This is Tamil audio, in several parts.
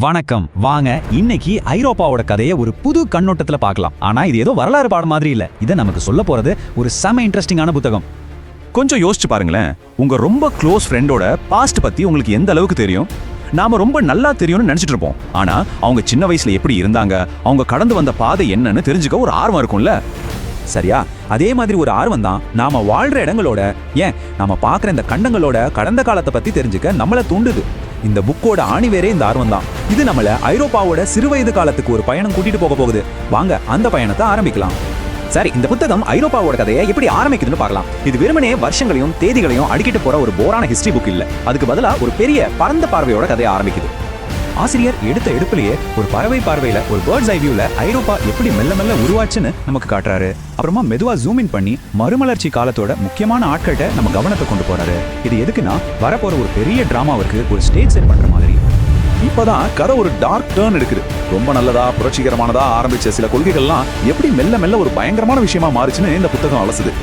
வணக்கம். வாங்க இன்னைக்கு ஐரோப்பாவோட கதையை ஒரு புது கண்ணோட்டத்துல பார்க்கலாம். ஆனா இது ஏதோ வரலாறு பாடம் மாதிரி இல்ல. இதை நமக்கு சொல்ல போறது ஒரு செம இன்ட்ரெஸ்டிங்கான புத்தகம். கொஞ்சம் யோசிச்சு பாருங்களேன். உங்க ரொம்ப க்ளோஸ் ஃப்ரெண்டோட பாஸ்ட் பத்தி உங்களுக்கு எந்த அளவுக்கு தெரியும்? நாம ரொம்ப நல்லா தெரியும்னு நினைச்சிட்டு இருப்போம். ஆனா அவங்க சின்ன வயசுல எப்படி இருந்தாங்க, அவங்க கடந்து வந்த பாதை என்னன்னு தெரிஞ்சுக்க ஒரு ஆர்வம் இருக்கும்ல. சரியா? அதே மாதிரி ஒரு ஆர்வம் தான் நாம வாழ்ற இடங்களோட, ஏன் நாம பார்க்குற இந்த கண்டங்களோட கடந்த காலத்தை பத்தி தெரிஞ்சுக்க நம்மள தூண்டுது. இந்த புக்கோட ஆணிவேரே இந்த ஆர்வம் தான். இது நம்மள ஐரோப்பாவோட சிறுவயது காலத்துக்கு ஒரு பயணம் கூட்டிட்டு போக போகுது. வாங்க அந்த பயணத்தை ஆரம்பிக்கலாம். சரி, இந்த புத்தகம் ஐரோப்பாவோட கதையை எப்படி ஆரம்பிக்குதுன்னு பார்க்கலாம். இது வெறுமனே வருஷங்களையும் தேதிகளையும் அடிக்கிட்டு போற ஒரு போரான ஹிஸ்டரி புக் இல்ல. அதுக்கு பதிலா ஒரு பெரிய பரந்த பார்வையோட கதையை ஆரம்பிக்குது. ஆசிரியர் எடுத்த எடுப்பிலேயே ஒரு பறவை பார்வையில, ஒரு பேர்ட்ஸ் ஐ வியூல ஐரோப்பா எப்படி மெல்ல மெல்ல உருவாச்சுன்னு நமக்கு காட்டுறாரு. அப்புறமா மெதுவா ஜூம் இன் பண்ணி மறுமலர்ச்சி காலத்தோட முக்கியமான ஆட்கள்கிட்ட நம்ம கவனத்தை கொண்டு போறாரு. இது எதுக்குன்னா வரப்போற ஒரு பெரிய டிராமாவுக்கு ஒரு ஸ்டேஜ் செட் பண்ற மாதிரி. இப்பதான் கதை ஒரு டார்க் டர்ன் எடுக்குது. ரொம்ப நல்லதா புரட்சிகரமானதா ஆரம்பிச்ச சில கொள்கைகள்லாம் எப்படி மெல்ல மெல்ல ஒரு பயங்கரமான விஷயமா மாறுச்சுன்னு இந்த புத்தகம் அலசுது.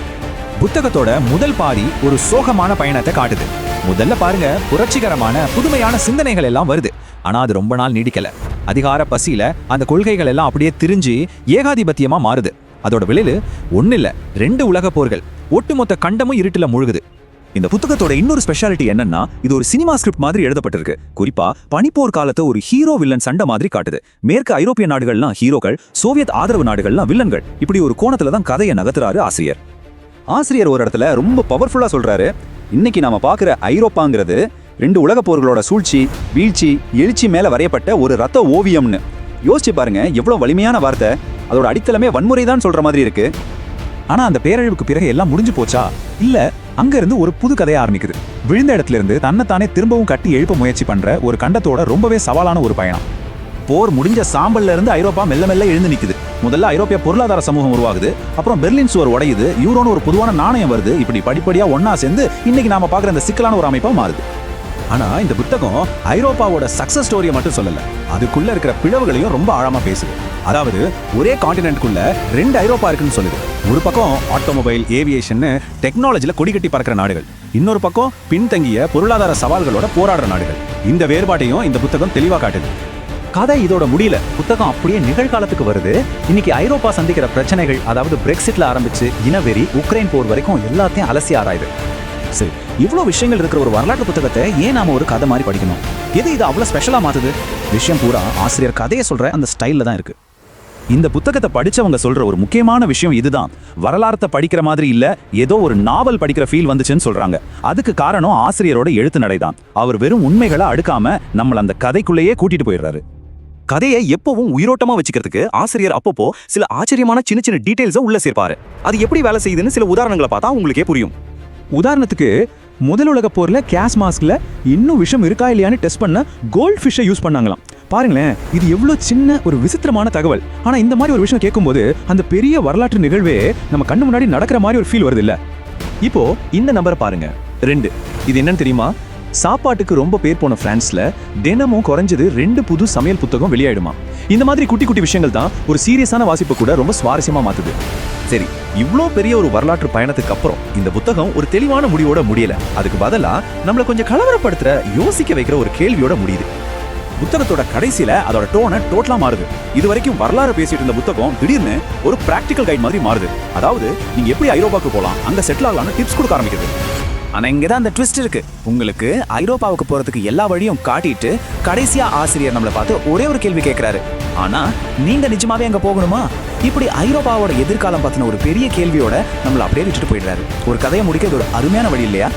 புத்தகத்தோட முதல் பாதி ஒரு சோகமான பயணத்தை காட்டுது. முதல்ல பாருங்க, புரட்சிகரமான புதுமையான சிந்தனைகள் எல்லாம் வருது. ஆனா அது ரொம்ப நாள் நீடிக்கல. அதிகார பசியில அந்த கொள்கைகள் எல்லாம் அப்படியே திரிஞ்சு ஏகாதிபத்தியமா மாறுது. அதோட விளைவு ஒன்னு இல்ல, 2 உலக போர்கள். ஒட்டுமொத்த கண்டமும் இருட்டுல முழுகுது. இந்த புத்தகத்தோட இன்னொரு ஸ்பெஷாலிட்டி என்னன்னா, இது ஒரு சினிமா ஸ்கிரிப்ட் மாதிரி எழுதப்பட்டிருக்கு. குறிப்பா பனிப்போர் காலத்தை ஒரு ஹீரோ வில்லன் சண்டை மாதிரி காட்டுது. மேற்கு ஐரோப்பிய நாடுகள்லாம் ஹீரோக்கள், சோவியத் ஆதரவு நாடுகள்லாம் வில்லன்கள். இப்படி ஒரு கோணத்துல தான் கதையை நகர்த்துறாரு ஆசிரியர். ஆசிரியர் ஒரு இடத்துல ரொம்ப பவர்ஃபுல்லா சொல்றாரு, இன்னைக்கு நாம பாக்குற ஐரோப்பாங்கிறது 2 உலக போர்களோட சூழ்ச்சி, வீழ்ச்சி, எழுச்சி மேல வரையப்பட்ட ஒரு ரத்த ஓவியம்னு. யோசிச்சு பாருங்க, எவ்வளவு வலிமையான வார்த்தை. அதோட அடித்தளமே வன்முறை தான் சொல்ற மாதிரி இருக்கு. ஆனா அந்த பேரழிவுக்கு பிறகு எல்லாம் முடிஞ்சு போச்சா? இல்ல, அங்க இருந்து ஒரு புது கதையை ஆரம்பிக்குது. விழுந்த இடத்துல இருந்து தன்னைத்தானே திரும்பவும் கட்டி எழுப்ப முயற்சி பண்ற ஒரு கண்டத்தோட ரொம்பவே சவாலான ஒரு பயணம். போர் முடிஞ்ச சாம்பல்ல இருந்து ஐரோப்பா மெல்ல மெல்ல எழுந்து நிக்குது. முதல்ல ஐரோப்பிய பொருளாதார சமூகம் உருவாகுது. அப்புறம் பெர்லின் சுவர் உடையுது. யூரோன்னு ஒரு பொதுவான நாணயம் வருது. இப்படி படிப்படியா ஒன்னா சேர்ந்து இன்னைக்கு நாம பாக்குற இந்த சிக்கலான ஒரு அமைப்பா மாறுது. ஆனா இந்த புத்தகம் ஐரோப்பாவோட சக்சஸ் ஸ்டோரியை மட்டும் சொல்லல, அதுக்குள்ள இருக்கிற பிளவுகளையும் ரொம்ப ஆழமா பேசுது. அதாவது ஒரே கான்டினென்ட்குள்ள 2 ஐரோப்பா இருக்குன்னு சொல்லுது. ஒரு பக்கம் ஆட்டோமொபைல், ஏவியேஷன், டெக்னாலஜில கொடி கட்டி பறக்கிற நாடுகள். இன்னொரு பக்கம் பின்தங்கிய பொருளாதார சவால்களோட போராடுற நாடுகள். இந்த வேறுபாட்டையும் இந்த புத்தகம் தெளிவா காட்டுது. கதை இதோட முடியல. புத்தகம் அப்படியே நிகழ்காலத்துக்கு வருது. இன்னைக்கு ஐரோப்பா சந்திக்கிற பிரச்சனைகள், அதாவது பிரெக்சிட்ல ஆரம்பிச்சு இனவெறி, உக்ரைன் போர் வரைக்கும் எல்லாத்தையும் அலசி ஆராயுது. சரி, இவ்வளவு விஷயங்கள் இருக்கிற ஒரு வரலாற்று புத்தகத்தை ஏன் நாம ஒரு கதை மாதிரி படிக்கணும்? எது இது அவ்வளவு ஸ்பெஷலா மாத்துது? விஷயம் பூரா ஆசிரியர் கதையை சொல்ற அந்த ஸ்டைல்ல தான் இருக்கு. இந்த புத்தகத்தை படிச்சவங்க சொல்ற ஒரு முக்கியமான விஷயம் இதுதான். வரலாற்றை படிக்கிற மாதிரி இல்ல, ஏதோ ஒரு நாவல் படிக்கிற ஃபீல் வந்துச்சுன்னு சொல்றாங்க. அதுக்கு காரணம் ஆசிரியரோட எழுத்து நடைதான். அவர் வெறும் உண்மைகளை அடுக்காம நம்மள அந்த கதைக்குள்ளேயே கூட்டிட்டு போயிடுறாரு. கதையை எப்பவும் உயிரோட்டமா வச்சுக்கிறதுக்கு ஆசிரியர் அப்பப்போ சில ஆச்சரியமான சின்ன சின்ன டீடைல்ஸை உள்ள சேர்ப்பாரு. அது எப்படி வேலை செய்யுதுன்னு சில உதாரணங்களை பார்த்தா உங்களுக்கே புரியும். உதாரணத்துக்கு, முதல் உலக போர்ல கேஸ் மாஸ்க்ல இன்னும் விஷம் இருக்கா இல்லையான்னு டெஸ்ட் பண்ண கோல்ட் ஃபிஷ்ஷை யூஸ் பண்ணாங்களாம். பாருங்களேன், இது எவ்வளவு சின்ன ஒரு விசித்திரமான தகவல். ஆனா இந்த மாதிரி ஒரு விஷயம் கேட்கும்போது அந்த பெரிய வரலாற்று நிகழ்வே நம்ம கண்ணு முன்னாடி நடக்கிற மாதிரி ஒரு ஃபீல் வருது இல்ல? இப்போ இந்த நம்பரை பாருங்க, 2. இது என்னன்னு தெரியுமா? சாப்பாட்டுக்கு ரொம்ப பேர் போன பிரான்ஸ்ல தினமும் குறைஞ்சது 2 புது சமையல் புத்தகம் வெளியாயிடுமா. இந்த மாதிரி குட்டி குட்டி விஷயங்கள் தான் ஒரு சீரியஸான வாசிப்பு கூட ரொம்ப சுவாரஸ்யமா மாத்துது. சரி, இவ்ளோ பெரிய ஒரு வரலாற்று பயணத்துக்கு அப்புறம் இந்த புத்தகம் ஒரு தெளிவான முடிவோட முடியல. அதுக்கு பதிலா நம்மள கொஞ்சம் கலவரப்படுத்துற, யோசிக்க வைக்கிற ஒரு கேள்வியோட முடியுது. புத்தகத்தோட கடைசியில அதோட டோனை டோட்டலா மாறுது. இது வரைக்கும் வரலாறு பேசிட்டு இருந்த புத்தகம் திடீர்னு ஒரு பிராக்டிக்கல் கைட் மாதிரி மாறுது. அதாவது நீங்க எப்படி ஐரோப்பாக்கு போலாம், அங்க செட்டில் ஆகலாம்னு டிப்ஸ் கொடுக்க ஆரம்பிக்குது. ஆனா இங்கதான் அந்த ட்விஸ்ட் இருக்கு. உங்களுக்கு ஐரோப்பாவுக்கு போறதுக்கு எல்லா வழியும் காட்டிட்டு கடைசியா ஆசிரியர் நம்மளை பார்த்து ஒரே ஒரு கேள்வி கேட்கிறாரு. ஆனா நீங்க நிஜமாவே அங்க போகணுமா? இப்படி ஐரோப்பாவோட எதிர்காலம் பத்தின ஒரு பெரிய கேள்வியோட நம்மள அப்படியே விட்டுட்டு போயிடுறாரு. ஒரு கதையை முடிக்க இது ஒரு அருமையான வழி இல்லையா?